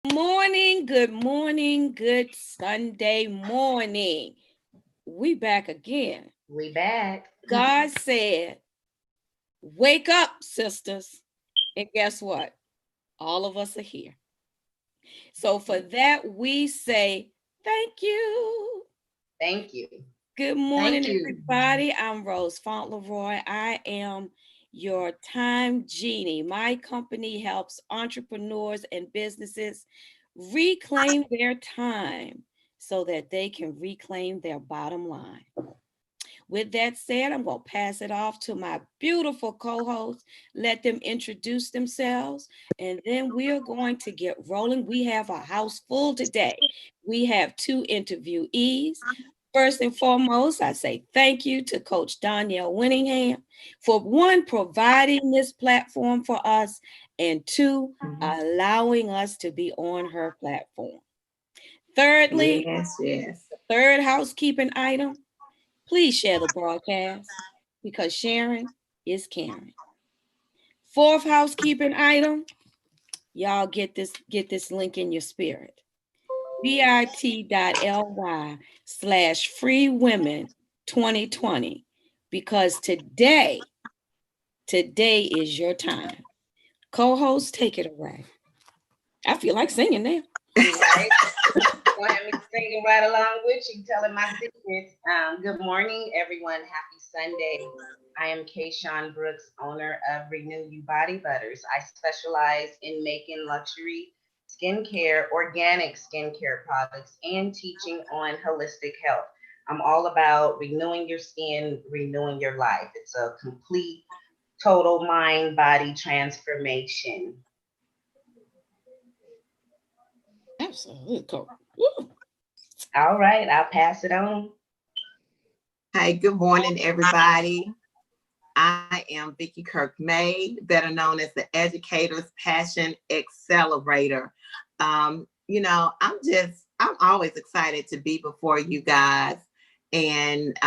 Good morning, good Sunday morning. We back again. We back. God said, wake up, sisters. And guess what? All of us are here. So for that, we say thank you. Thank you. Good Thank morning, you. everybody. I'm Rose Fauntleroy. I am your time genie. My company helps entrepreneurs and businesses reclaim their time so that they can reclaim their bottom line. With that said, I'm going to pass it off to my beautiful co hosts, let them introduce themselves, and then we're going to get rolling. We have a house full today. We have two interviewees. First and foremost, I say thank you to Coach Danielle Winningham for one, providing this platform for us, and two, allowing us to be on her platform. Thirdly, Yes. third housekeeping item, please share the broadcast because sharing is caring. Fourth housekeeping item, y'all get this link in your spirit. bit.ly/freewomen2020 because today is your time. Co-host, take it away. I feel like singing now. Right. Go ahead and singing right along with you, telling my secrets. Good morning, everyone. Happy Sunday. I am Kayshawn Brooks, owner of Renew You Body Butters. I specialize in making luxury skincare, organic skincare products, and teaching on holistic health. I'm all about renewing your skin, renewing your life. It's a complete, total mind body transformation. Absolutely. Cool. All right, I'll pass it on. Hi, good morning, everybody. I am Vicki Kirk May, better known as the Educator's Passion Accelerator. I'm always excited to be before you guys and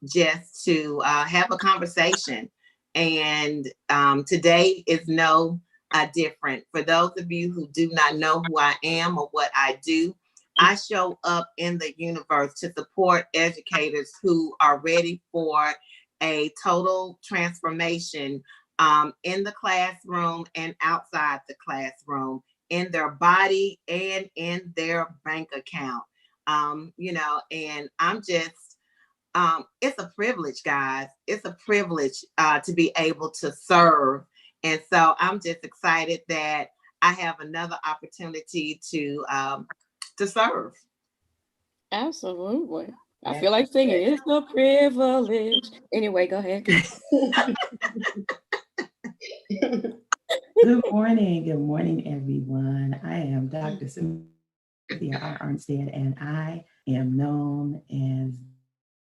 just to have a conversation. And today is no different. For those of you who do not know who I am or what I do, I show up in the universe to support educators who are ready for a total transformation in the classroom and outside the classroom, in their body and in their bank account. And I'm just, it's a privilege, guys. It's a privilege to be able to serve. And so I'm just excited that I have another opportunity to serve. Absolutely. I feel like singing. It's a privilege. Anyway, go ahead. Good morning, everyone. I am Dr. Cynthia R. Armstead, and I am known as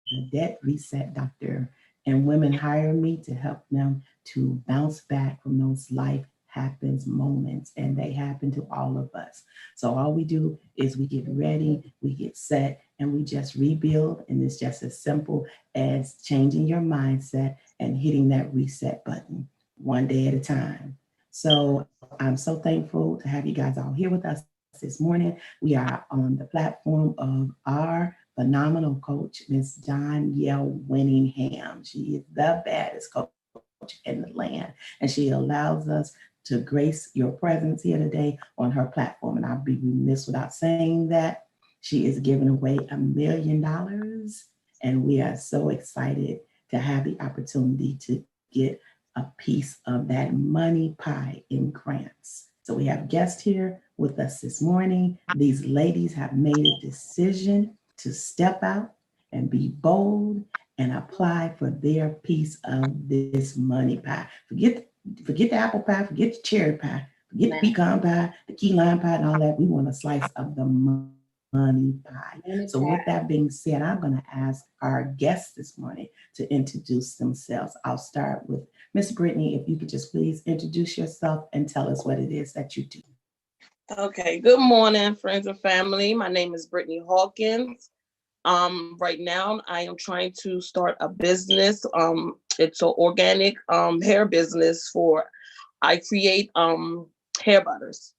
the Debt Reset Doctor. And women hire me to help them to bounce back from those life happens moments, and they happen to all of us. So all we do is we get ready, we get set, and we just rebuild. And it's just as simple as changing your mindset and hitting that reset button one day at a time. So I'm so thankful to have you guys all here with us this morning. We are on the platform of our phenomenal coach, Miss Danielle Winningham. She is the baddest coach in the land, and she allows us to grace your presence here today on her platform. And I'd be remiss without saying that she is giving away $1 million, and we are so excited to have the opportunity to get a piece of that money pie in grants. So we have guests here with us this morning. These ladies have made a decision to step out and be bold and apply for their piece of this money pie. Forget the apple pie, forget the cherry pie, forget the pecan pie, the key lime pie, and all that. We want a slice of the money pie. So with that being said, I'm going to ask our guests this morning to introduce themselves. I'll start with Miss Brittany. If you could just please introduce yourself and tell us what it is that you do. Okay, good morning, friends and family. My name is Brittany Hawkins. Right now, I am trying to start a business. It's an organic hair business I create hair butters.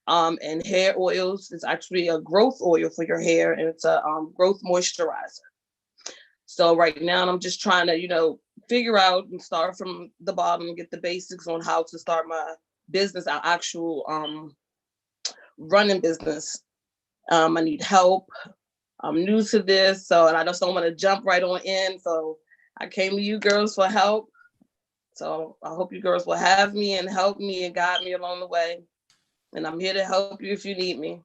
And hair oils is actually a growth oil for your hair, and it's a growth moisturizer. So right now I'm just trying to, figure out and start from the bottom and get the basics on how to start my business, our actual running business. I need help. I'm new to this, and I just don't want to jump right on in. So I came to you girls for help. So I hope you girls will have me and help me and guide me along the way. And I'm here to help you if you need me.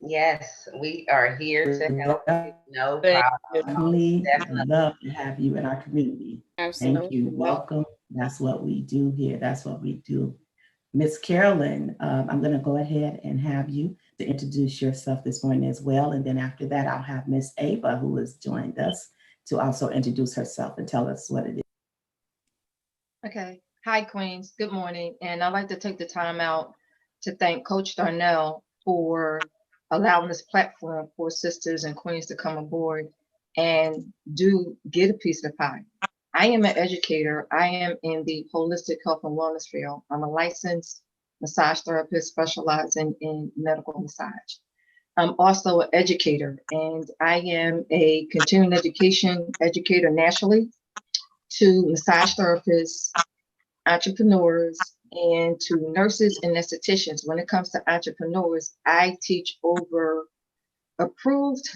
Yes, we are here to help you. No Thank you. problem. Definitely love to have you in our community. Thank you. Welcome. That's what we do here. That's what we do. Miss Carolyn, I'm going to go ahead and have you to introduce yourself this morning as well. And then after that, I'll have Miss Ava, who has joined us, to also introduce herself and tell us what it is. Okay. Hi, Queens. Good morning. And I'd like to take the time out to thank Coach Darnell for allowing this platform for sisters and queens to come aboard and do get a piece of the pie. I am an educator. I am in the holistic health and wellness field. I'm a licensed massage therapist specializing in medical massage. I'm also an educator, and I am a continuing education educator nationally to massage therapists, entrepreneurs, and to nurses and estheticians. When it comes to entrepreneurs, I teach over approved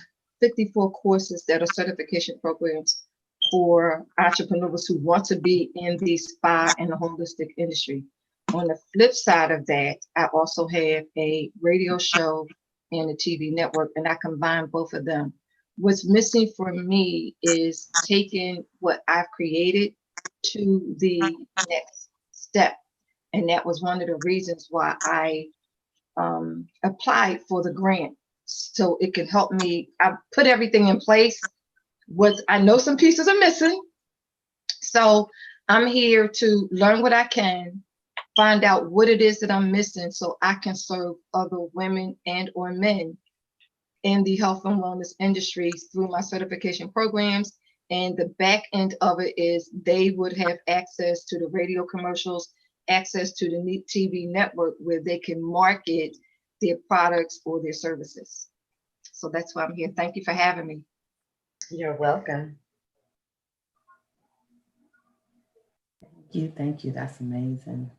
54 courses that are certification programs for entrepreneurs who want to be in the spa and the holistic industry. On the flip side of that, I also have a radio show and a TV network, and I combine both of them. What's missing for me is taking what I've created to the next step. And that was one of the reasons why I applied for the grant, so it could help me. I put everything in place. What I know some pieces are missing. So I'm here to learn what I can, find out what it is that I'm missing so I can serve other women and or men in the health and wellness industry through my certification programs. And the back end of it is they would have access to the radio commercials, access to the TV network where they can market their products or their services. So that's why I'm here. Thank you for having me. You're welcome. Thank you. That's amazing.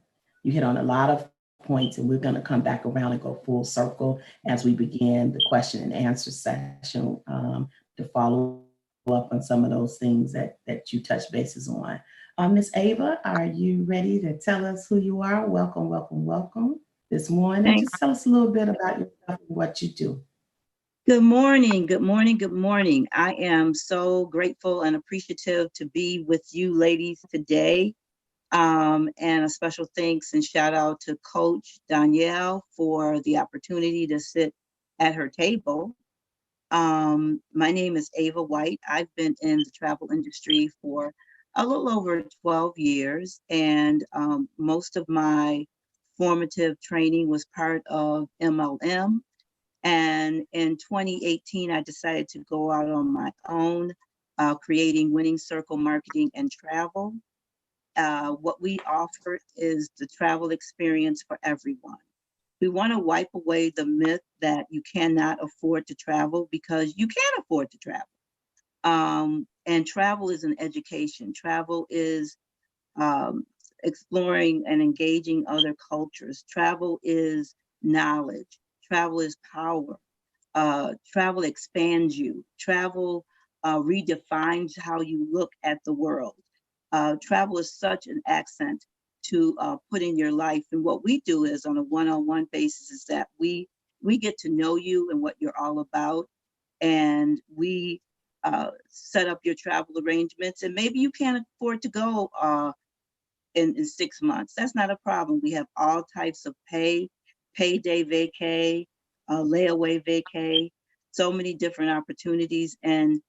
You hit on a lot of points, and we're going to come back around and go full circle as we begin the question and answer session to follow up on some of those things that you touched bases on. Miss Ava, are you ready to tell us who you are? Welcome, welcome, welcome this morning. Thanks. Just tell us a little bit about yourself and what you do. Good morning, good morning, good morning. I am so grateful and appreciative to be with you ladies today. And a special thanks and shout out to Coach Danielle for the opportunity to sit at her table. My name is Ava White. I've been in the travel industry for a little over 12 years, and most of my formative training was part of MLM. And in 2018, I decided to go out on my own, creating Winning Circle Marketing and Travel. What we offer is the travel experience for everyone. We want to wipe away the myth that you cannot afford to travel, because you can afford to travel. And travel is an education. Travel is exploring and engaging other cultures. Travel is knowledge. Travel is power. Travel expands you. Travel redefines how you look at the world. Travel is such an accent to put in your life. And what we do is on a one-on-one basis is that we get to know you and what you're all about. And we set up your travel arrangements. And maybe you can't afford to go in 6 months. That's not a problem. We have all types of payday vacay, layaway vacay, so many different opportunities. And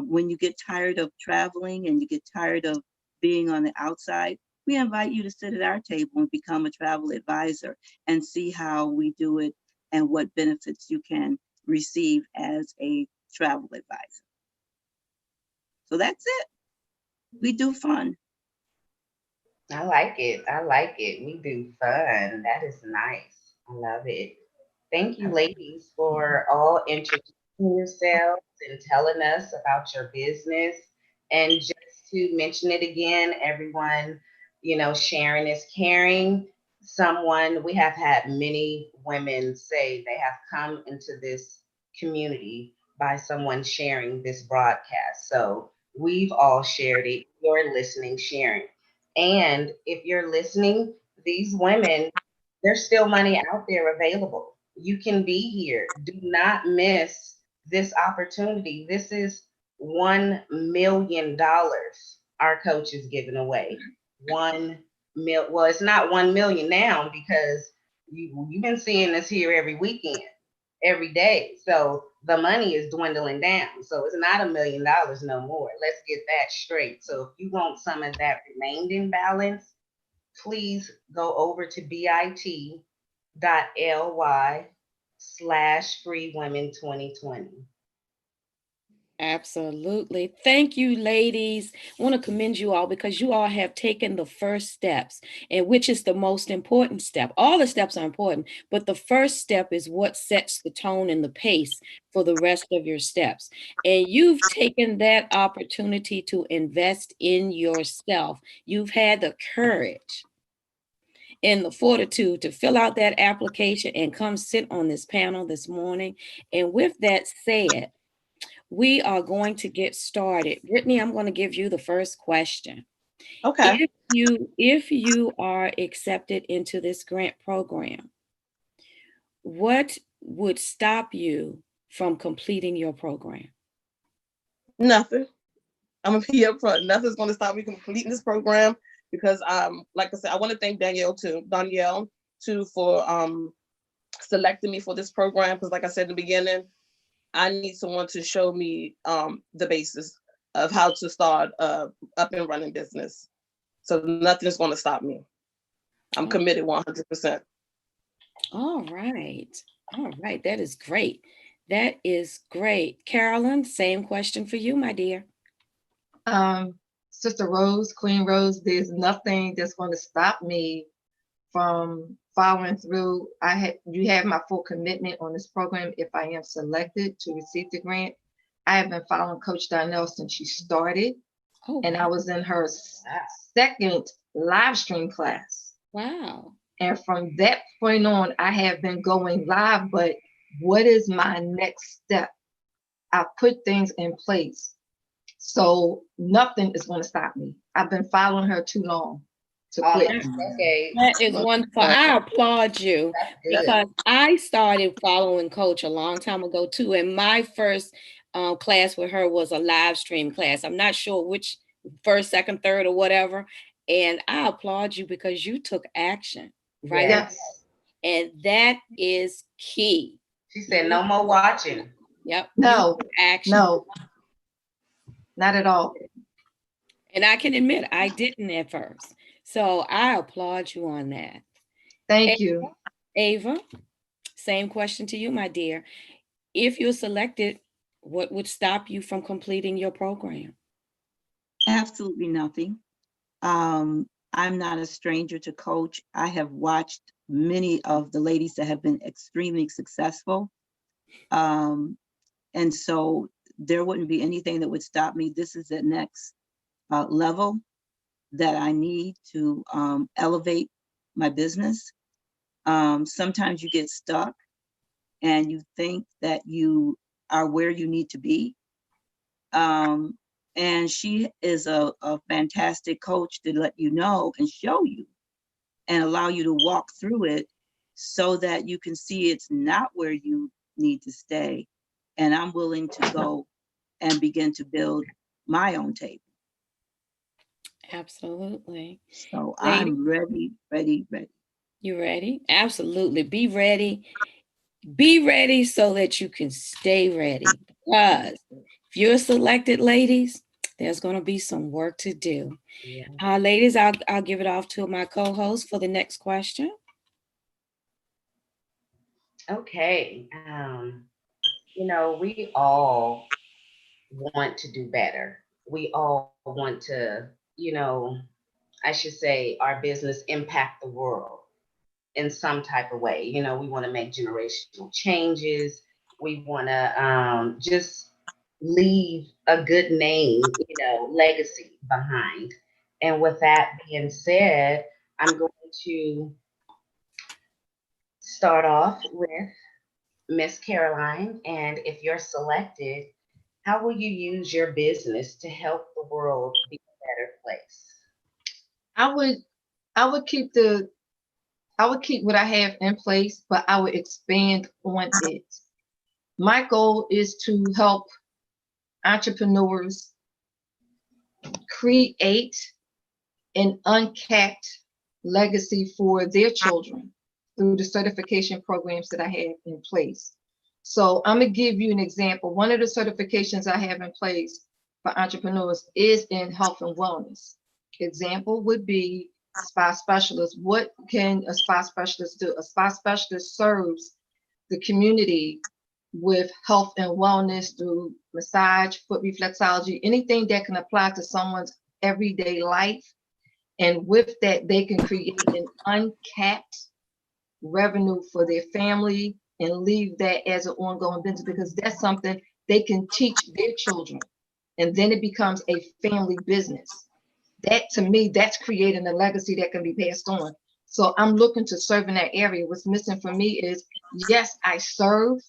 when you get tired of traveling and you get tired of being on the outside, we invite you to sit at our table and become a travel advisor and see how we do it and what benefits you can receive as a travel advisor. So that's it. We do fun. I like it. I like it. We do fun. That is nice. I love it. Thank you, ladies, for all introducing yourselves and telling us about your business. And just to mention it again, everyone, sharing is caring. We have had many women say they have come into this community by someone sharing this broadcast. So we've all shared it. You're listening, sharing. And if you're listening, these women, there's still money out there available. You can be here. Do not miss this opportunity. This is $1 million our coach is giving away. 1 mil. Well, it's not 1 million now because you've been seeing this here every weekend, every day. So the money is dwindling down. So it's not $1 million no more. Let's get that straight. So if you want some of that remaining balance, please go over to bit.ly/freewomen2020. Absolutely. Thank you, ladies. I want to commend you all because you all have taken the first steps, and which is the most important step. All the steps are important, but the first step is what sets the tone and the pace for the rest of your steps. And you've taken that opportunity to invest in yourself. You've had the courage and the fortitude to fill out that application and come sit on this panel this morning. And with that said, we are going to get started. Brittany, I'm going to give you the first question. Okay. If you are accepted into this grant program, what would stop you from completing your program? Nothing. I'm gonna be upfront. Nothing's gonna stop me from completing this program because like I said, I want to thank Danielle too for selecting me for this program because like I said in the beginning, I need someone to show me the basis of how to start up and running business. So nothing's gonna stop me. I'm committed 100%. All right. All right. That is great. That is great. Carolyn, same question for you, my dear. Sister Rose, Queen Rose, there's nothing that's going to stop me from following through. You have my full commitment on this program if I am selected to receive the grant. I have been following Coach Donnell since she started, and I was in her second live stream class. Wow. And from that point on, I have been going live, but what is my next step? I put things in place. So nothing is going to stop me. I've been following her too long to quit. Okay. That is wonderful. I applaud you because I started following Coach a long time ago too. And my first class with her was a live stream class. I'm not sure which first, second, third, or whatever. And I applaud you because you took action, right? Yes. And that is key. She said no more watching. Yep. No, action. no, not at all. And I can admit I didn't at first. So I applaud you on that. Thank you. Ava, same question to you, my dear. If you're selected, what would stop you from completing your program? Absolutely nothing. I'm not a stranger to Coach. I have watched many of the ladies that have been extremely successful. And so there wouldn't be anything that would stop me. This is the next level that I need to elevate my business. Sometimes you get stuck and you think that you are where you need to be. And she is a fantastic coach to let you know and show you and allow you to walk through it so that you can see it's not where you need to stay. And I'm willing to go and begin to build my own table. Absolutely. So Lady, I'm ready. you ready? Absolutely. Be ready. Be ready so that you can stay ready. Because if you're selected, ladies, there's going to be some work to do. Yeah. Ladies, I'll give it off to my co-host for the next question. Okay. We all want to do better. We all want to, I should say, our business impact the world in some type of way. You know, we want to make generational changes. We want to just leave a good name, you know, legacy behind. And with that being said, I'm going to start off with Miss Caroline. And if you're selected, how will you use your business to help the world be a better place? I would I would keep the I would keep what I have in place, but I would expand on it. My goal is to help entrepreneurs create an uncapped legacy for their children through the certification programs that I have in place. So I'm going to give you an example. One of the certifications I have in place for entrepreneurs is in health and wellness. Example would be spa specialist. What can a spa specialist do? A spa specialist serves the community with health and wellness through massage, foot reflexology, anything that can apply to someone's everyday life. And with that, they can create an uncapped revenue for their family and leave that as an ongoing business, because that's something they can teach their children. And then it becomes a family business. That, to me, that's creating a legacy that can be passed on. So I'm looking to serve in that area. What's missing for me is, yes, I serve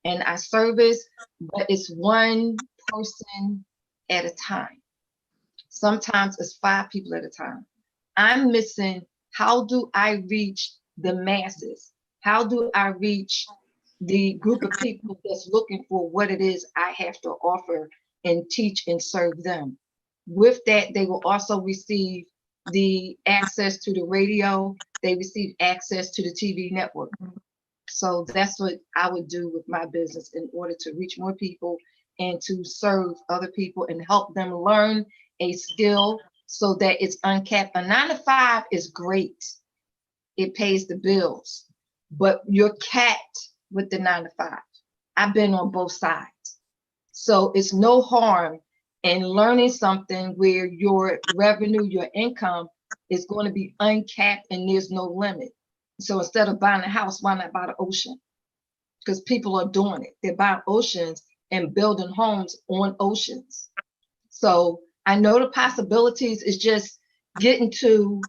and I service, but it's one person at a time. Sometimes it's 5 people at a time. I'm missing, how do I reach the masses? How do I reach the group of people that's looking for what it is I have to offer and teach and serve them? With that, they will also receive the access to the radio, they receive access to the TV network. So that's what I would do with my business in order to reach more people and to serve other people and help them learn a skill so that it's uncapped. A 9 to 5 is great. It pays the bills, but you're capped with the 9 to 5. I've been on both sides. So it's no harm in learning something where your revenue, your income is going to be uncapped and there's no limit. So instead of buying a house, why not buy the ocean? Because people are doing it. They're buying oceans and building homes on oceans. So I know the possibilities is just getting to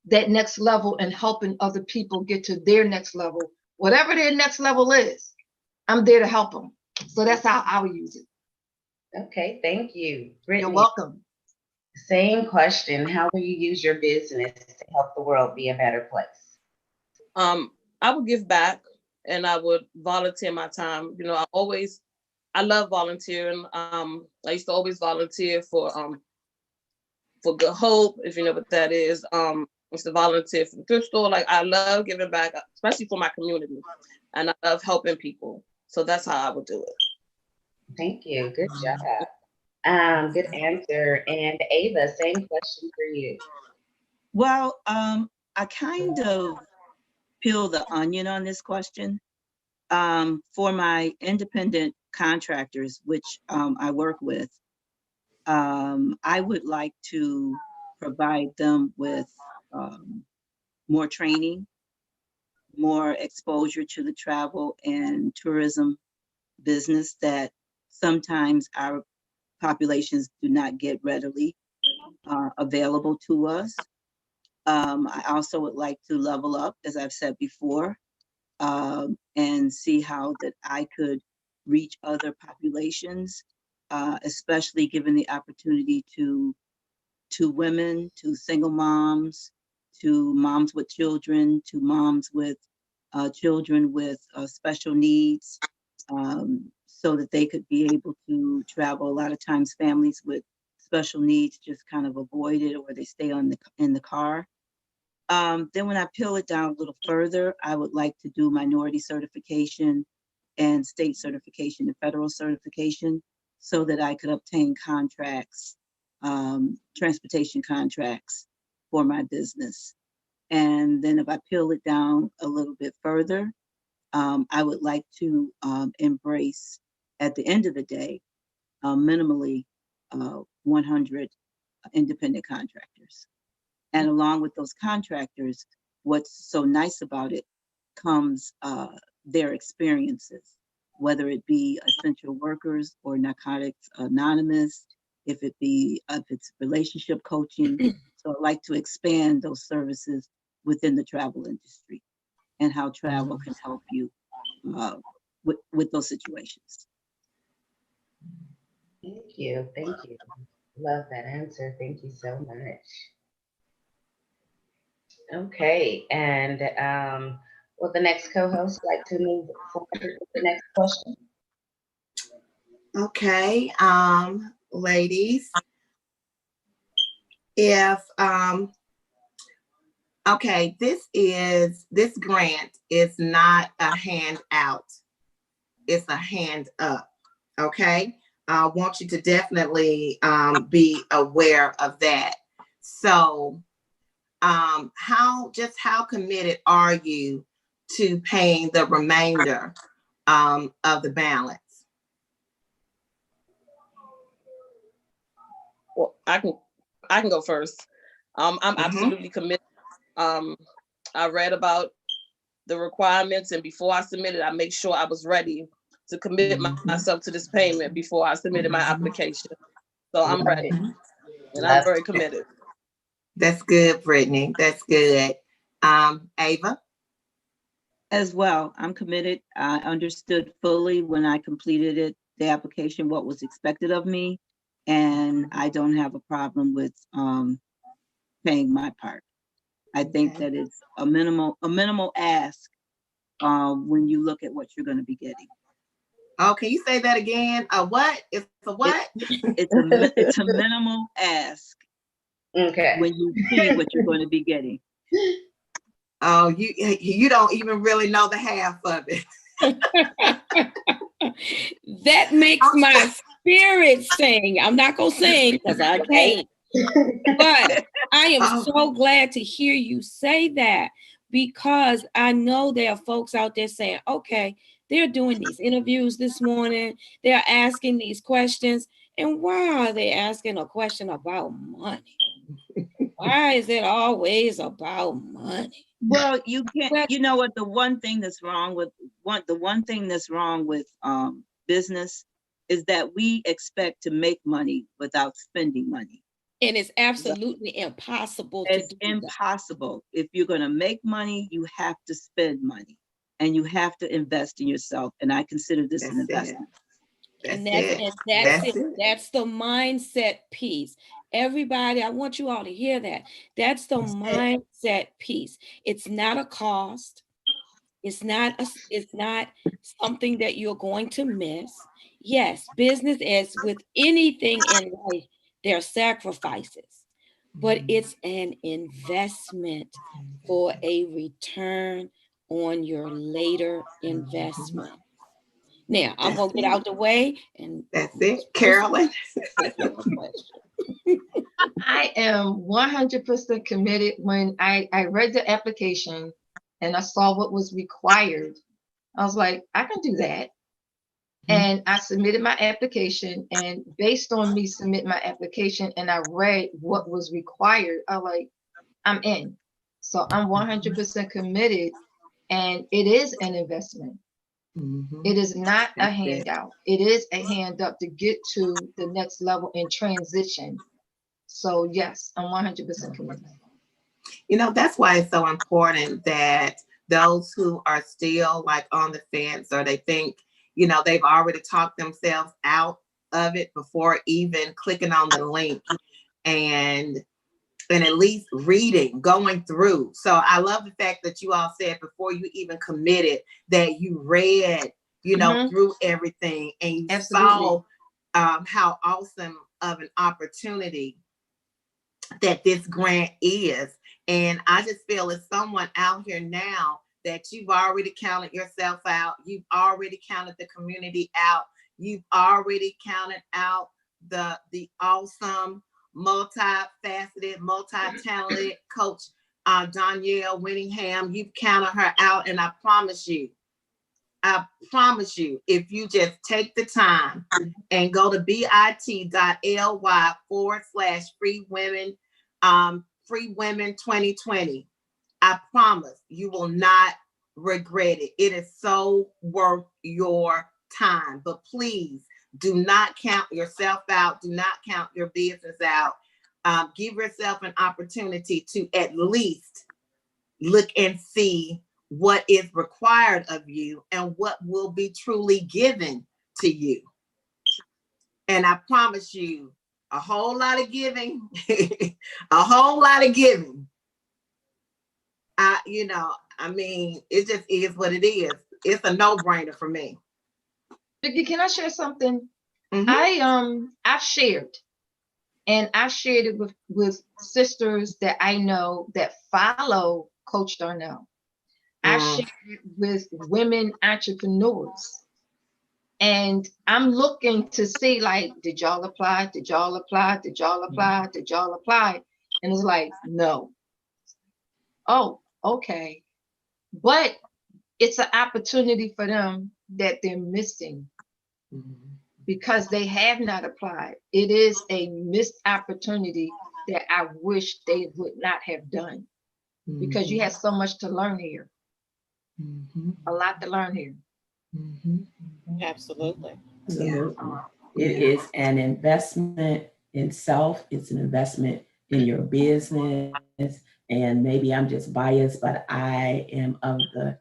that next level and helping other people get to their next level. Whatever their next level is, I'm there to help them. So that's how I would use it. Okay, thank you. You're Brittany, welcome. same question. How will you use your business to help the world be a better place? I would give back and I would volunteer my time. You know, I love volunteering. I used to always volunteer for Good Hope, if you know what that is. I used to volunteer for the thrift store. Like, I love giving back, especially for my community, and I love helping people. So that's how I would do it. Thank you. Good job. Good answer. And Ava, same question for you. Well, I kind of peel the onion on this question. For my independent contractors, which I work with, I would like to provide them with more training, more exposure to the travel and tourism business that sometimes our populations do not get readily available to us. I also would like to level up, as I've said before, and see how that I could reach other populations, especially given the opportunity to women, to single moms, to moms with children, to moms with children with special needs, so that they could be able to travel. A lot of times families with special needs just kind of avoid it, or they stay in the car. Then when I peel it down a little further, I would like to do minority certification and state certification and federal certification so that I could obtain contracts, transportation contracts for my business. And then if I peel it down a little bit further, I would like to embrace, at the end of the day, minimally 100 independent contractors. And along with those contractors, what's so nice about it comes their experiences, whether it be essential workers or Narcotics Anonymous, if it's relationship coaching. So I'd like to expand those services within the travel industry and how travel can help you with those situations. Thank you. Thank you. Love that answer. Thank you so much. Okay. And will the next co-host like to move forward with the next question? Okay, ladies, if okay, this grant is not a handout, it's a hand up. Okay, I want you to definitely be aware of that. So how committed are you to paying the remainder of the balance? Well, I can go first. I'm absolutely committed. I read about the requirements, and before I submitted, I make sure I was ready to commit myself to this payment before I submitted my application. So I'm ready, and I'm very committed. That's good, Brittany. That's good. Ava? As well, I'm committed. I understood fully when I completed it, the application, what was expected of me, and I don't have a problem with paying my part. I think that it's a minimal ask when you look at what you're going to be getting. Oh, can you say that again? A what? It's a what? It's a minimal ask. Okay. When you see what you're going to be getting. Oh, you don't even really know the half of it. That makes my spirit sing. I'm not gonna sing because I can't. But I am so glad to hear you say that, because I know there are folks out there saying, okay, they're doing these interviews this morning, they're asking these questions, and why are they asking a question about money? Why is it always about money? Well, you can't, you know what, the one thing that's wrong with business is that we expect to make money without spending money. And it's absolutely impossible to do that. It's impossible. If you're going to make money, you have to spend money and you have to invest in yourself. And I consider this an investment. That's the mindset piece. Everybody, I want you all to hear that. That's the mindset piece. It's not a cost. It's not something that you're going to miss. Yes, business, as with anything in life, there are sacrifices, but it's an investment for a return on your later investment. Now, I'm going to get out the way. And that's it. Carolyn? I am 100% committed. When I read the application and I saw what was required, I was like, I can do that. And I submitted my application, and based on me submit my application and I read what was required, I like, I'm in. So I'm 100% committed, and it is an investment. It is not a handout. It is a hand up to get to the next level in transition. So yes, I'm 100% committed. You know, that's why it's so important that those who are still like on the fence, or they think, you know, they've already talked themselves out of it before even clicking on the link, and at least reading, going through. So I love the fact that you all said before you even committed that you read, you know, through everything, and you saw how awesome of an opportunity that this grant is. And I just feel as someone out here now that you've already counted yourself out, you've already counted the community out, you've already counted out the awesome, multifaceted, multi-talented coach Danielle Winningham. You've counted her out, and I promise you, if you just take the time and go to bit.ly/free women Free Women 2020. I promise you will not regret it. It is so worth your time. But please do not count yourself out. Do not count your business out. Give yourself an opportunity to at least look and see what is required of you and what will be truly given to you. And I promise you, a whole lot of giving, a whole lot of giving. I mean, it just is what it is. It's a no-brainer for me. Vicky, can I share something? Mhm. I've shared, and I've shared it with sisters that I know that follow Coach Darnell. I've shared it with women entrepreneurs. And I'm looking to see, like, did y'all apply? Did y'all apply? Did y'all apply? Did y'all apply? And it's like, no. Oh, okay. But it's an opportunity for them that they're missing because they have not applied. It is a missed opportunity that I wish they would not have done because you have so much to learn here. A lot to learn here. Absolutely. Absolutely. It is an investment in self. It's an investment in your business. And maybe I'm just biased, but I am of the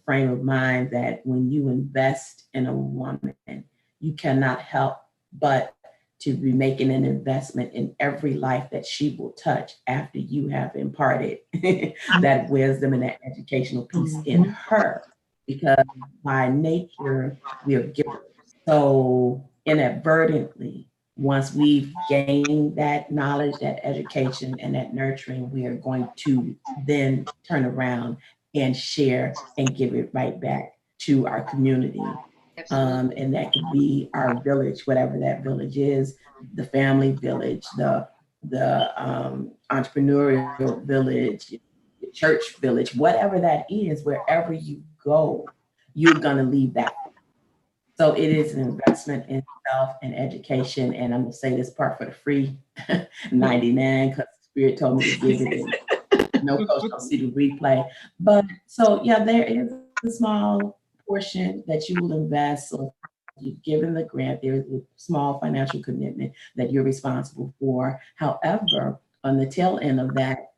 frame of mind that when you invest in a woman, you cannot help but to be making an investment in every life that she will touch after you have imparted that wisdom and that educational piece in her. Because by nature, we are givers. So inadvertently, once we've gained that knowledge, that education, and that nurturing, we are going to then turn around and share and give it right back to our community. And that could be our village, whatever that village is, the family village, the entrepreneurial village, the church village, whatever that is, wherever you go, you're gonna leave that. So it is an investment in self and education. And I'm gonna say this part for the free 99 because Spirit told me to give it in. No coach don't see the replay. But so yeah, there is a small portion that you will invest. So you've given the grant, there is a small financial commitment that you're responsible for. However, on the tail end of that,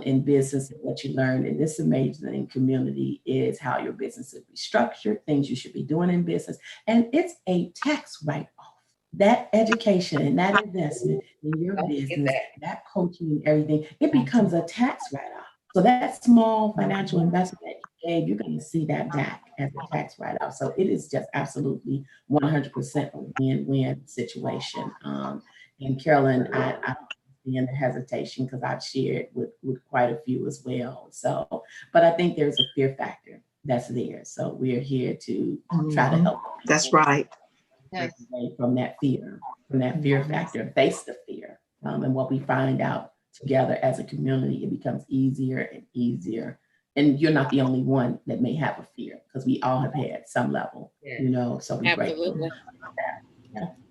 in business, what you learn in this amazing community is how your business should be structured, things you should be doing in business, and it's a tax write-off. That education and that investment in your business, that coaching and everything, it becomes a tax write-off. So that small financial investment that you gave, you're going to see that back as a tax write-off. So it is just absolutely 100% a win-win situation. And Carolyn, I don't understand the hesitation because I've shared with quite a few as well. So, but I think there's a fear factor that's there. So we're here to try to help. That's right. Yes. Away from that fear factor, face the fear. And what we find out together as a community, it becomes easier and easier. And you're not the only one that may have a fear because we all have had some level, so we're grateful. Absolutely.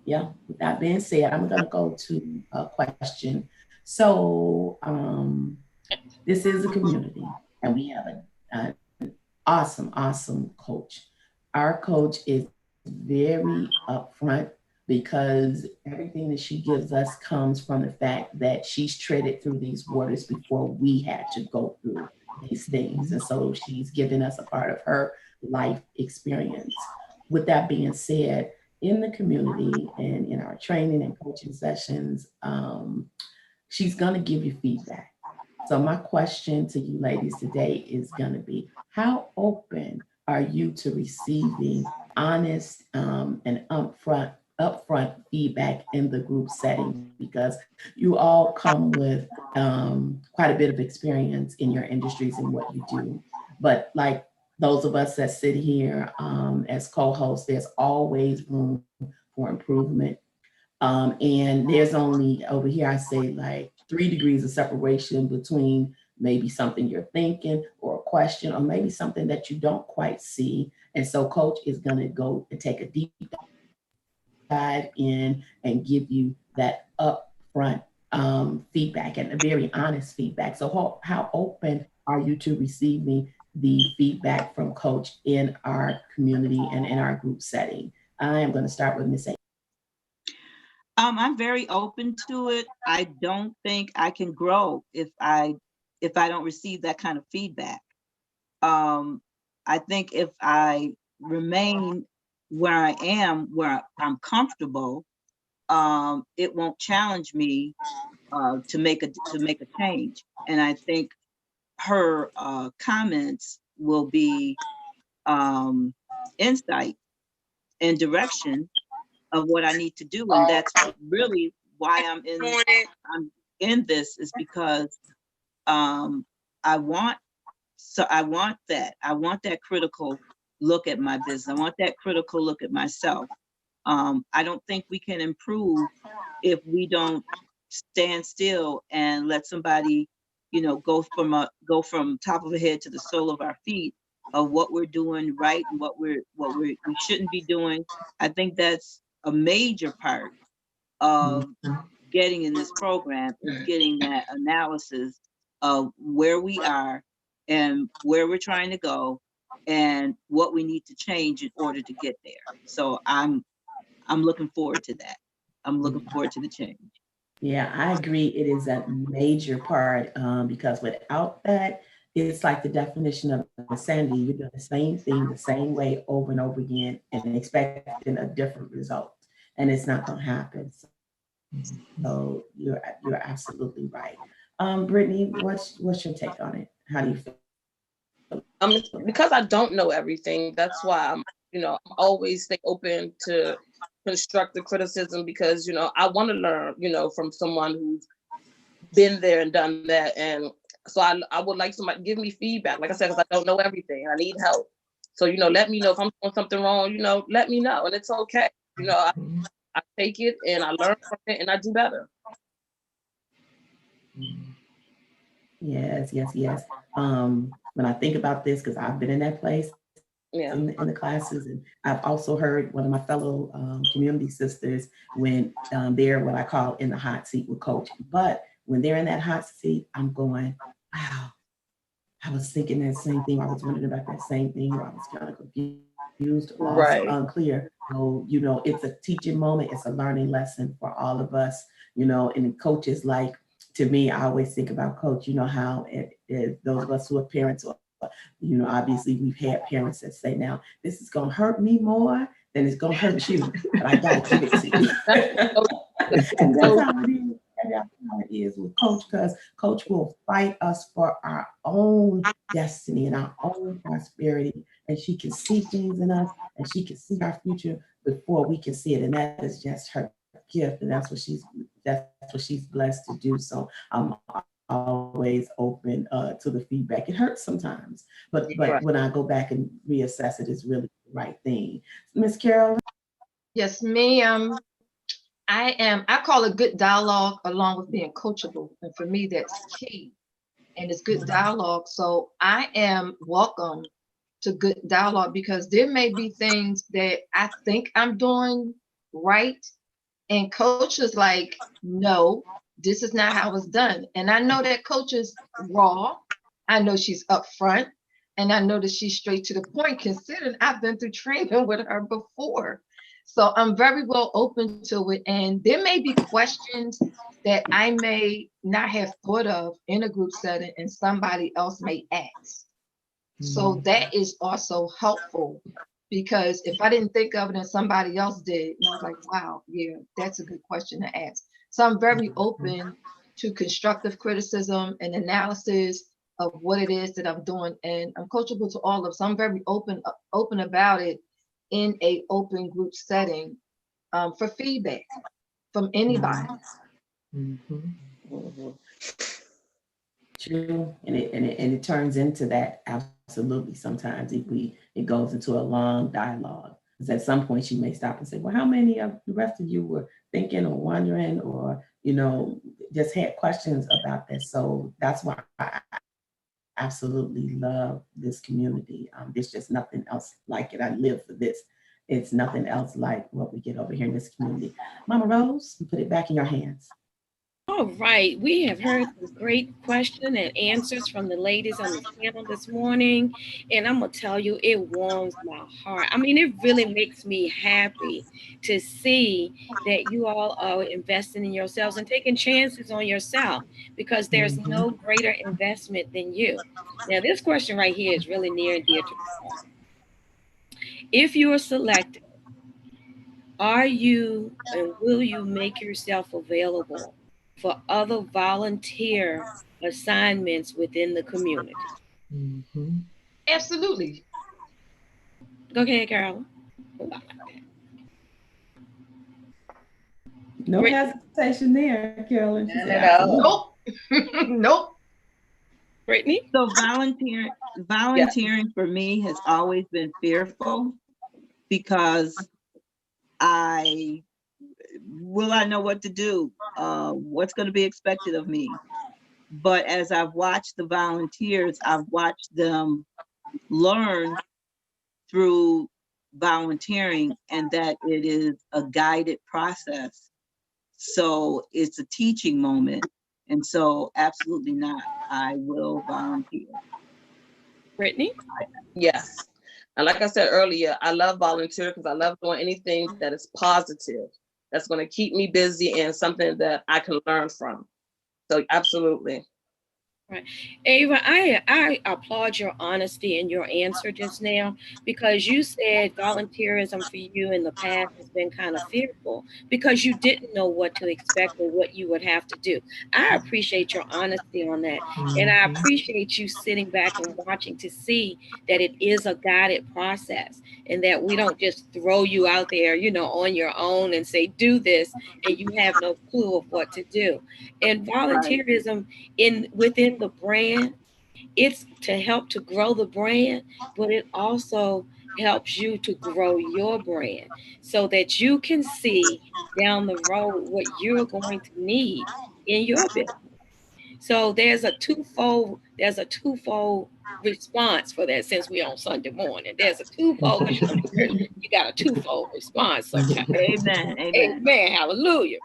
Yeah. With that being said, I'm going to go to a question. So this is a community and we have an awesome coach. Our coach is very upfront because everything that she gives us comes from the fact that she's treaded through these waters before we had to go through these things. And so she's given us a part of her life experience. With that being said, in the community and in our training and coaching sessions, she's going to give you feedback. So my question to you ladies today is going to be, how open are you to receiving honest and upfront feedback in the group setting? Because you all come with quite a bit of experience in your industries and what you do. But like those of us that sit here as co-hosts, there's always room for improvement. And there's only over here, I say like 3 degrees of separation between maybe something you're thinking or a question, or maybe something that you don't quite see. And so coach is going to go and take a deep dive in and give you that upfront feedback and a very honest feedback. So how open are you to receiving the feedback from Coach in our community and in our group setting? I am going to start with Miss A. I'm very open to it. I don't think I can grow if I don't receive that kind of feedback. I think if I remain where I am, where I'm comfortable, it won't challenge me to make a change. And I think her comments will be insight and direction of what I need to do. And that's really why I'm in this, is because I want that critical look at my business. I want that critical look at myself. I don't think we can improve if we don't stand still and let somebody, go from top of the head to the sole of our feet of what we're doing right and what we shouldn't be doing. I think that's a major part of getting in this program, is getting that analysis of where we are and where we're trying to go and what we need to change in order to get there. So I'm looking forward to that. I'm looking forward to the change. Yeah, I agree. It is a major part because without that, it's like the definition of insanity. You're doing the same thing the same way over and over again and expecting a different result, and it's not going to happen. So you're absolutely right. Brittany, what's your take on it? How do you feel? Because I don't know everything, that's why I'm always stay open to constructive criticism, because I want to learn from someone who's been there and done that. And so I would like somebody to give me feedback, like I said, because I don't know everything. I need help. So let me know if I'm doing something wrong. Let me know, and it's okay. I take it and I learn from it and I do better. Yes, yes, yes. When I think about this, because I've been in that place, Yeah. in the classes, and I've also heard one of my fellow community sisters when they're what I call in the hot seat with Coach. But when they're in that hot seat, I'm going, wow, I was thinking that same thing. I was wondering about that same thing. Or I was kind of confused, lost, Right. unclear. So, it's a teaching moment. It's a learning lesson for all of us, and coaches like, to me, I always think about Coach, how those of us who are parents, or, obviously we've had parents that say, now, this is going to hurt me more than it's going to hurt you, but I got to give it to you. And that's how it is. And that's how it is with Coach, because Coach will fight us for our own destiny and our own prosperity. And she can see things in us, and she can see our future before we can see it. And that is just her gift, and that's what she's blessed to do. So I'm always open to the feedback. It hurts sometimes, but Right. when I go back and reassess it, it's really the right thing. Miss Carol. Yes, ma'am. I call it good dialogue along with being coachable. And for me, that's key. And it's good dialogue. So I am welcome to good dialogue, because there may be things that I think I'm doing right. And coach is like, no, this is not how it's done. And I know that coach is raw. I know she's upfront. And I know that she's straight to the point, considering I've been through training with her before. So I'm very well open to it. And there may be questions that I may not have thought of in a group setting and somebody else may ask. So that is also helpful, because if I didn't think of it and somebody else did, and I was like, wow, yeah, that's a good question to ask. So I'm very open to constructive criticism and analysis of what it is that I'm doing. And I'm coachable to all of us. So I'm very open about it in a open group setting for feedback from anybody. True, and it turns into that, absolutely. Sometimes it goes into a long dialogue, because at some point you may stop and say, well, how many of the rest of you were thinking or wondering, or just had questions about this? So that's why I absolutely love this community. There's just nothing else like it. I live for this. It's nothing else like what we get over here in this community. Mama Rose, we put it back in your hands. All right, we have heard some great questions and answers from the ladies on the panel this morning, and I'm gonna tell you, it warms my heart. I mean, it really makes me happy to see that you all are investing in yourselves and taking chances on yourself, because there's no greater investment than you. Now, this question right here is really near and dear to my heart. If you are selected, are you and will you make yourself available for other volunteer assignments within the community? Absolutely. Go ahead, Carol. No Brittany. hesitation there, Carolyn. She None said, at all. absolutely. Nope. Nope. Brittany. So volunteering for me has always been fearful because I know what to do? What's going to be expected of me? But as I've watched the volunteers, I've watched them learn through volunteering, and that it is a guided process. So it's a teaching moment. And so absolutely not. I will volunteer. Brittany. Yes. And like I said earlier, I love volunteer because I love doing anything that is positive, that's going to keep me busy and something that I can learn from. So absolutely. Right. Ava, I applaud your honesty in your answer just now, because you said volunteerism for you in the past has been kind of fearful because you didn't know what to expect or what you would have to do. I appreciate your honesty on that. And I appreciate you sitting back and watching to see that it is a guided process and that we don't just throw you out there, on your own and say, do this, and you have no clue of what to do. And Right. volunteerism within the brand, it's to help to grow the brand, but it also helps you to grow your brand so that you can see down the road what you're going to need in your business. So there's a twofold response for that. Since we're on Sunday morning, there's a twofold, because you got a twofold response sometimes. Amen. Amen. Amen. Hallelujah.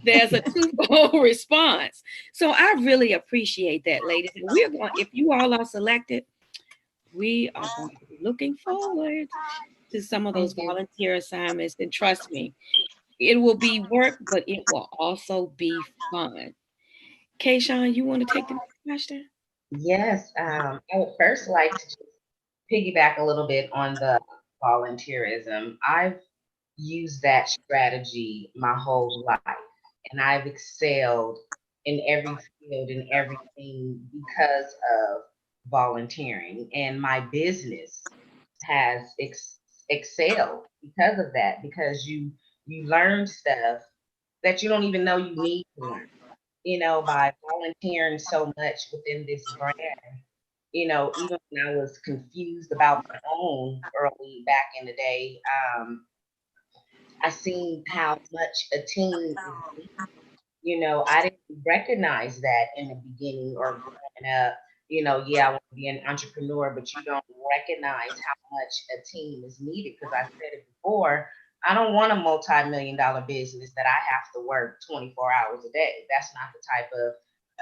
There's a twofold response. So I really appreciate that, ladies. And we're going, if you all are selected, we are going to be looking forward to some of those Thank you. volunteer assignments. And trust me, it will be work, but it will also be fun. Kayshawn, you want to take the next question? Yes, I would first like to just piggyback a little bit on the volunteerism. I've used that strategy my whole life, and I've excelled in every field and everything because of volunteering. And my business has excelled because of that, because you learn stuff that you don't even know you need to learn, by volunteering so much within this brand. Even when I was confused about my own early back in the day, I seen how much a team is needed. I didn't recognize that in the beginning or growing up. Yeah, I want to be an entrepreneur, but you don't recognize how much a team is needed. Because I said it before, I don't want a multi-million-dollar business that I have to work 24 hours a day. That's not the type of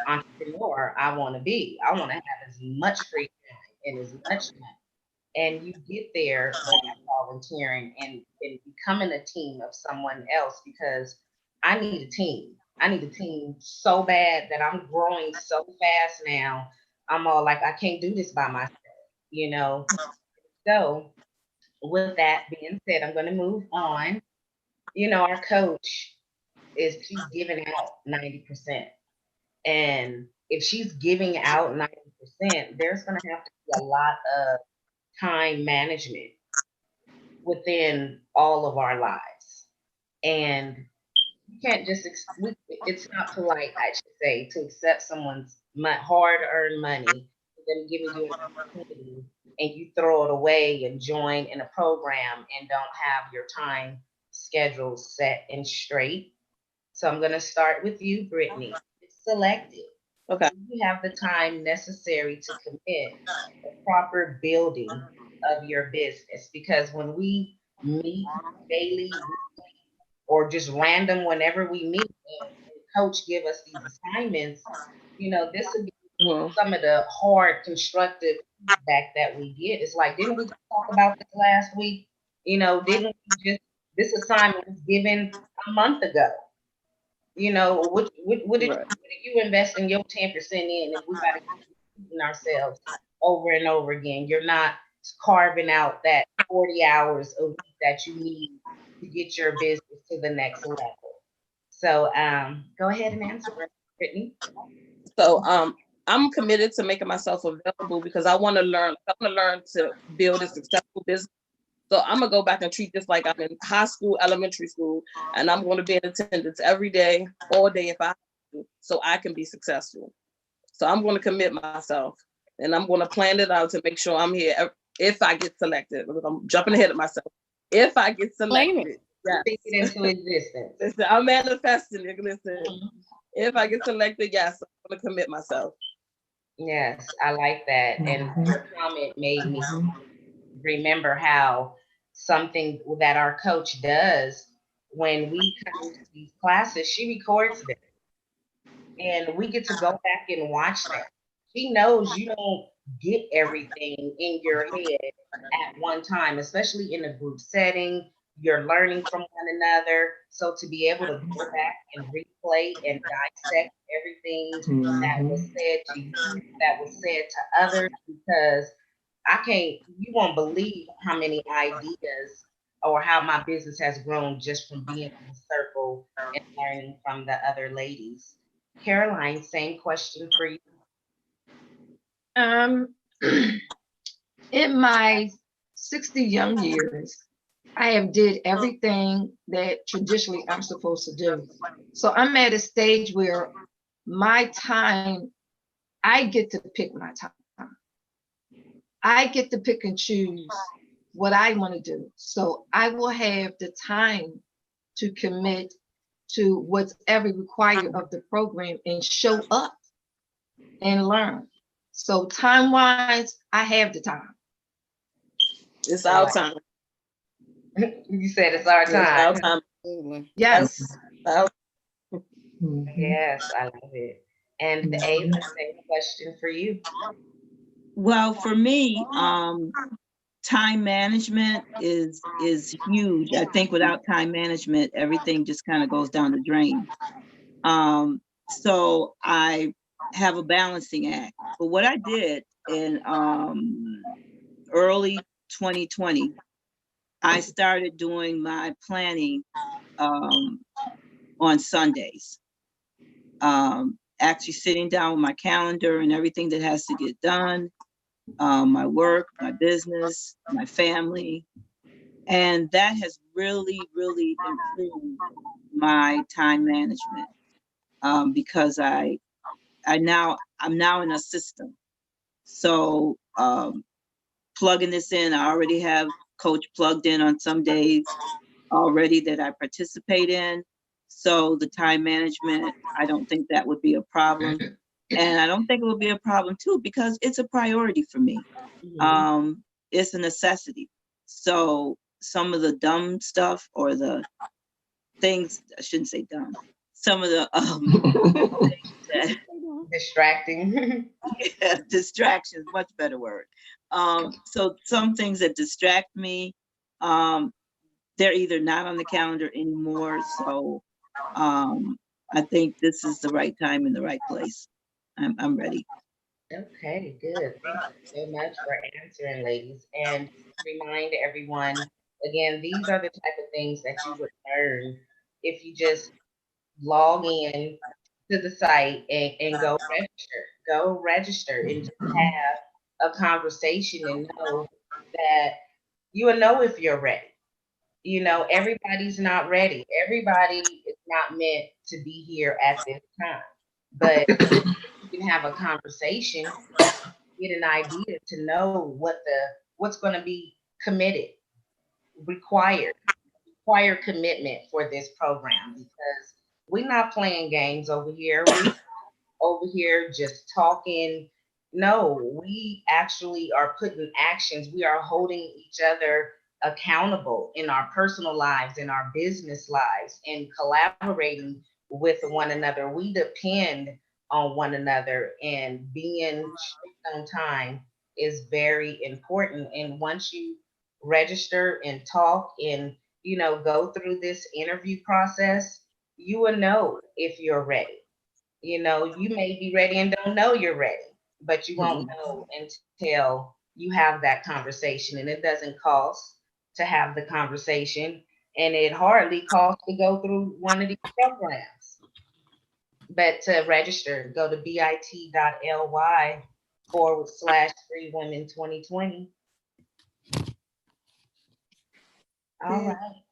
entrepreneur I want to be. I want to have as much free time and as much money. And you get there by volunteering and becoming a team of someone else, because I need a team. I need a team so bad that I'm growing so fast now. I'm all like, I can't do this by myself, you know. So with that being said, I'm going to move on. Our coach she's giving out 90%. And if she's giving out 90%, there's going to have to be a lot of time management within all of our lives. And you can't just, it's not polite, I should say, to accept someone's hard earned money, them giving you an opportunity, and you throw it away and join in a program and don't have your time schedule set and straight. So I'm going to start with you, Brittany. It's selected. Okay. You have the time necessary to commit the proper building of your business, because when we meet daily or just random whenever we meet, when it coach give us these assignments, this would be Mhm. some of the hard constructive feedback that we get. It's like, didn't we just talk about this last week? Didn't we just, this assignment was given a month ago? Right. What did you invest in your 10% in if we got to keep repeating ourselves over and over again? You're not carving out that 40 hours a week that you need to get your business to the next level. So go ahead and answer, Brittany. So I'm committed to making myself available because I want to learn. I want to learn to build a successful business. So I'm gonna go back and treat this like I'm in high school, elementary school, and I'm gonna be in attendance every day, all day if I have to, so I can be successful. So I'm gonna commit myself, and I'm gonna plan it out to make sure I'm here if I get selected. Because I'm jumping ahead of myself. If I get Claim it. selected, yes. Speak it into existence. Listen, I'm manifesting it. Listen, if I get selected, yes, I'm gonna commit myself. Yes, I like that. And Mhm. your comment made me remember how something that our coach does when we come to these classes, she records them and we get to go back and watch them. She knows you don't get everything in your head at one time, especially in a group setting. You're learning from one another. So to be able to go back and replay and dissect everything that was Mhm. said to you, that was said to others, because you won't believe how many ideas or how my business has grown just from being in the circle and learning from the other ladies. Caroline, same question for you. Um, in my 60 young years, I have did everything that traditionally I'm supposed to do. So I'm at a stage where my time, I get to pick my time. I get to pick and choose what I want to do. So I will have the time to commit to what's ever required of the program and show up and learn. So time wise, I have the time. It's I our like time. you said it's our It's our time. time. Absolutely. Yes. Our Mhm. Yes, I love it. And Ava, same question for you. Well, for me, time management is huge. I think without time management, everything just kind of goes down the drain. So I have a balancing act. But what I did in early 2020, I started doing my planning um, on Sundays. Actually sitting down with my calendar and everything that has to get done, my work, my business, my family. And that has really, really improved my time management because I'm now in a system. So plugging this in, I already have Coach plugged in on some days already that I participate in. So the time management, I don't think that would be a problem. And I don't think it would be a problem too, because it's a priority for me. Mhm. It's a necessity. So some of the dumb stuff or the things, I shouldn't say dumb, some of the that, Distracting. yeah, distractions, much better word. So some things that distract me, um, they're either not on the calendar anymore. So I think this is the right time and the right place. I'm ready. Okay, good. Thank you so much for answering, ladies. And remind everyone again, these are the type of things that you would learn if you just log in to the site and go register. Go register and just have a conversation and know that you will know if you're ready. Everybody's not ready. Everybody is not meant to be here at this time. But you can have a conversation, get an idea to know what's going to be committed, required, require commitment for this program because we're not playing games over here. We over here just talking. No, we actually are putting actions. We are holding each other accountable in our personal lives, in our business lives, and collaborating with one another. We depend on one another, and being strict on time is very important. And once you register and talk and, go through this interview process, you will know if you're ready. You may be ready and don't know you're ready, but you won't know until you have that conversation. And it doesn't cost to have the conversation, and it hardly costs to go through one of these programs. But to register, go to bit.ly/free women 2020. All right.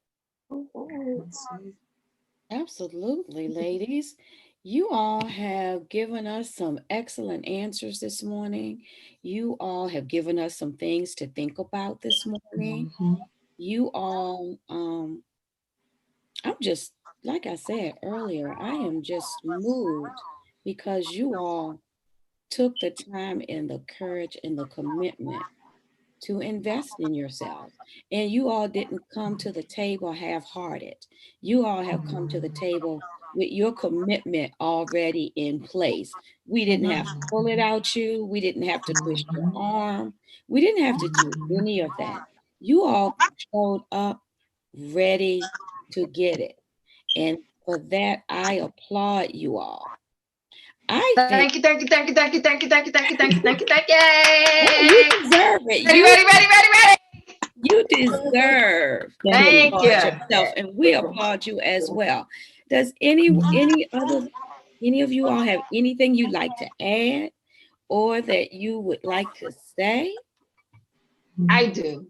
Absolutely, ladies. You all have given us some excellent answers this morning. You all have given us some things to think about this morning. You all, I'm just, like I said earlier, I am just moved because you all took the time and the courage and the commitment to invest in yourself. And you all didn't come to the table half-hearted. You all have come to the table with your commitment already in place. We didn't have to pull it out you. We didn't have to twist your arm. We didn't have to do any of that. You all showed up ready to get it. And for that, I applaud you all. I think Thank you, thank you, thank you, thank you, thank you, thank you, thank you, thank you, thank you, thank you you. deserve it. Ready. You deserve to Thank applaud you. yourself, and we applaud you as well. Does any of you all have anything you'd like to add or that you would like to say? I do.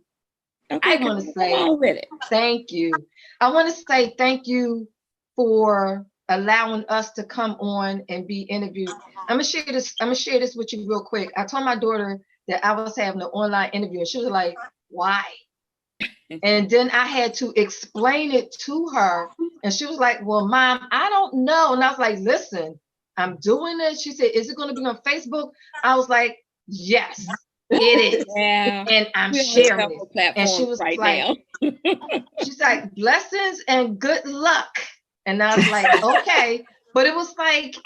Okay, I want to come say on with it. thank you. I want to say thank you for allowing us to come on and be interviewed. I'm gonna share this with you real quick. I told my daughter that I was having an online interview, and she was like, "Why?" And then I had to explain it to her, and she was like, "Well, Mom, I don't know." And I was like, "Listen, I'm doing it." She said, "Is it going to be on Facebook?" I was like, "Yes, it is." Yeah, And I'm we're on sharing several it. And she platforms was right like, now. she's like, "Blessings and good luck." And I was like, "Okay." But it was like,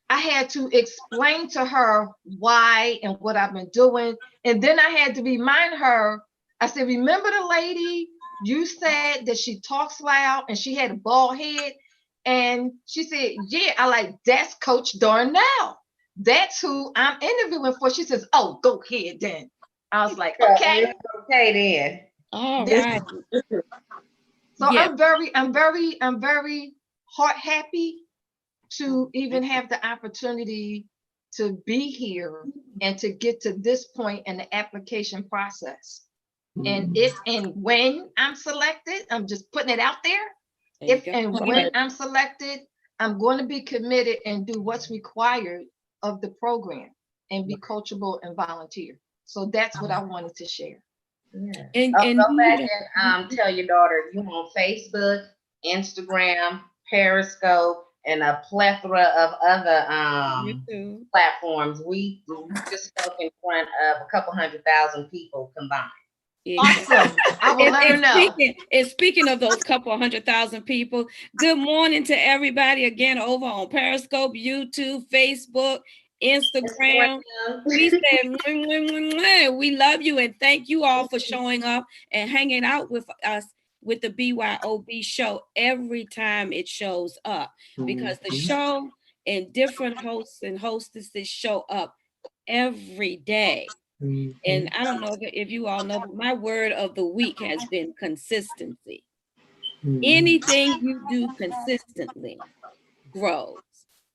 I had to explain to her why and what I've been doing. And then I had to remind her, I said, "Remember the lady you said that she talks loud and she had a bald head?" And she said, "Yeah." I like, "That's Coach Darnell. That's who I'm interviewing for." She says, "Oh, go ahead then." I was like, "Okay." Okay then. All This, right. so Yeah. I'm very heart happy to even have the opportunity to be here and to get to this point in the application process. And if and when I'm selected, I'm just putting it out there. There you If go. and when I'm selected, I'm going to be committed and do what's required of the program and be coachable and volunteer. So that's what I wanted to share. Yeah. And Go back and tell your daughter you on Facebook, Instagram, Periscope, and a plethora of other YouTube. platforms. We just spoke in front of a couple 100,000 people combined. Exactly. Awesome. I will let her know. Speaking of those couple 100,000 people, good morning to everybody again over on Periscope, YouTube, Facebook, Instagram. We said we love you and thank you all for showing up and hanging out with us with the BYOB show every time it shows up, because the show and different hosts and hostesses show up every day. And I don't know if you all know, but my word of the week has been consistency. Anything you do consistently grows.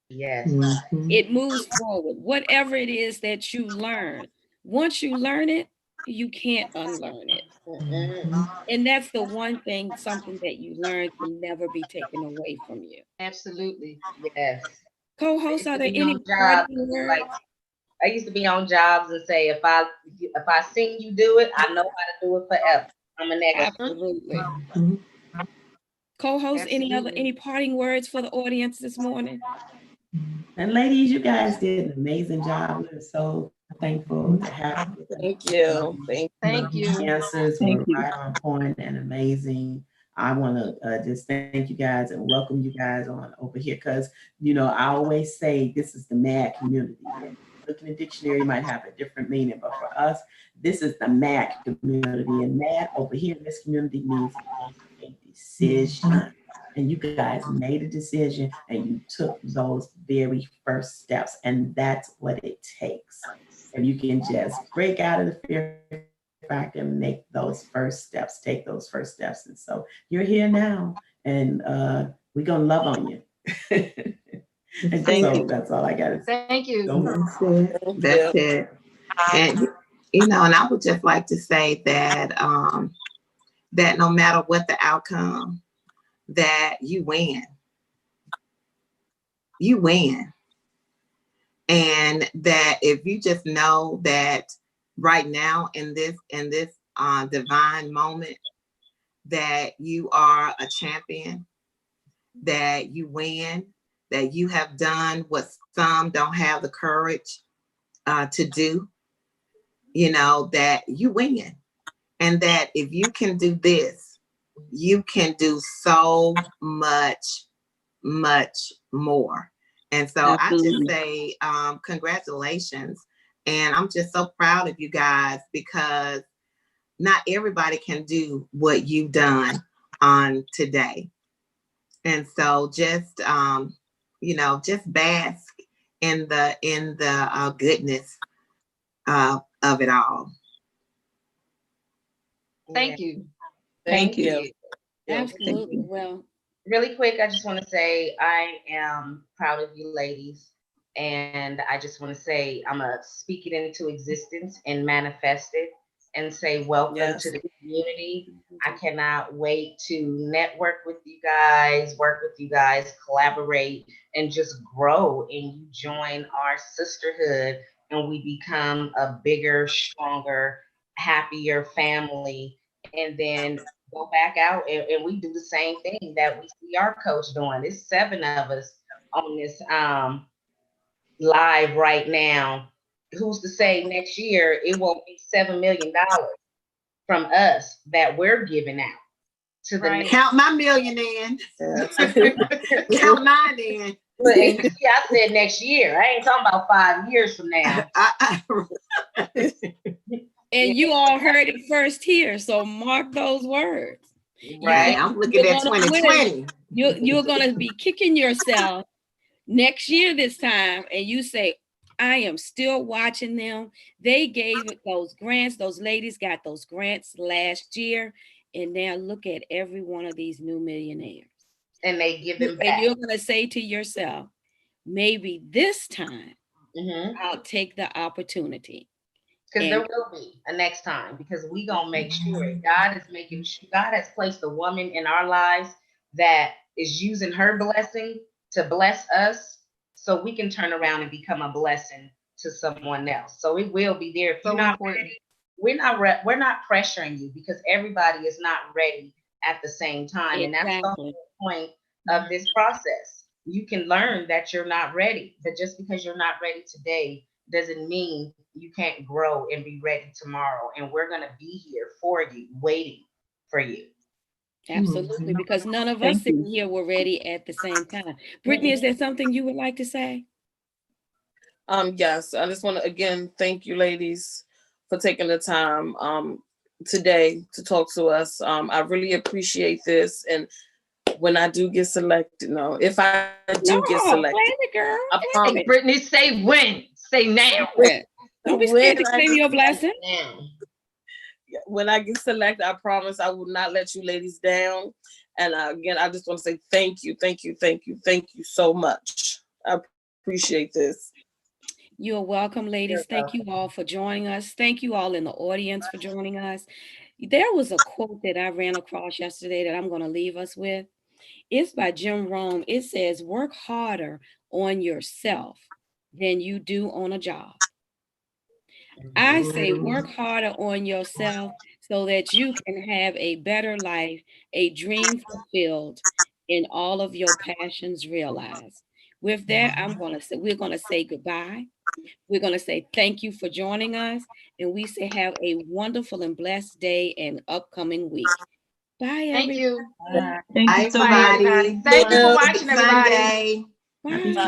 Yes. It moves forward. Whatever it is that you learn, once you learn it, you can't unlearn it. And that's the one thing, something that you learn can never be taken away from you. Absolutely. Yes. Co-hosts, are there Be any on jobs, parting words? like I used to be on jobs and say, if I seen you do it, I know how to do it forever. I'm a negative. Absolutely. Co-host, any parting words for the audience this morning? And ladies, you guys did an amazing job. We're so thankful to have you. Thank you. Thank you. Answers were right on point and amazing. I want to just thank you guys and welcome you guys on over here because, you know, I always say this is the MAD community. And looking at the dictionary might have a different meaning, but for us, this is the MAD community. And MAD over here in this community means a decision. And you guys made a decision and you took those very first steps. And that's what it takes. If you can just break out of the fear factor and make those first steps, take those first steps. And so you're here now and we're going to love on you. And Thank so you. that's all I got to say. Thank you. That's it. That's it. And you know, and I would just like to say that that no matter what the outcome, that you win. You win. And that if you just know that right now in this divine moment, that you are a champion, that you win, that you have done what some don't have the courage to do, you know, that you win. And that if you can do this, you can do so much, much more. And so Absolutely. I just say congratulations. And I'm just so proud of you guys because not everybody can do what you've done on today. And so just you know, just bask in the goodness of it all. Thank you. Thank you. Absolutely. Well, Really quick, I just want to say I am proud of you ladies. And I just want to say I'm going to speak it into existence and manifest it and say welcome Yes. to the community. I cannot wait to network with you guys, work with you guys, collaborate, and just grow. And you join our sisterhood and we become a bigger, stronger, happier family. And then go back out and we do the same thing that we see our coach doing. There's 7 of us on this live right now. Who's to say next year it won't be $7 million from us that we're giving out to the Right. Count my million in. Count mine in. But and you see, I said next year. I ain't talking about 5 years from now. and you all heard it first here. So mark those words. Right. I'm looking at 2020. You're going to be kicking yourself next year this time. And you say, I am still watching them. They gave it those grants. Those ladies got those grants last year. And now look at every one of these new millionaires. And they give them And back. you're going to say to yourself, maybe this time Mhm. I'll take the opportunity. Because And- there will be a next time, because we gonna make sure God is making sure God has placed a woman in our lives that is using her blessing to bless us, so we can turn around and become a blessing to someone else. So it will be there. If So you're not important. ready, we're not pressuring you because everybody is not ready at the same time, and that's the Exactly. whole point of this process. You can learn that you're not ready, but just because you're not ready today doesn't mean you can't grow and be ready tomorrow. And we're going to be here for you, waiting for you. Absolutely, because none of us Thank sitting you. here were ready at the same time. Brittany, is there something you would like to say? Yes, I just want to again thank you ladies for taking the time today to talk to us. I really appreciate this. And when I do get selected, no, if I do get selected, Plan it, girl. I promise. Brittany, say when. Say now. Don't be scared to claim your blessing. Now, When I get selected, I promise I will not let you ladies down. And again, I just want to say thank you so much. I appreciate this. You're welcome, ladies. You're Thank you all for joining us. Thank you all in the audience for joining us. There was a quote that I ran across yesterday that I'm going to leave us with. It's by Jim Rome. It says, work harder on yourself than you do on a job. I say work harder on yourself so that you can have a better life, a dream fulfilled, and all of your passions realized. With that, we're going to say goodbye. We're going to say thank you for joining us. And we say have a wonderful and blessed day and upcoming week. Bye, Thank everybody. you. Thank Bye, you so Bye, much. everybody. everybody. Thank you for Bye. watching, everybody. Sunday. Bye.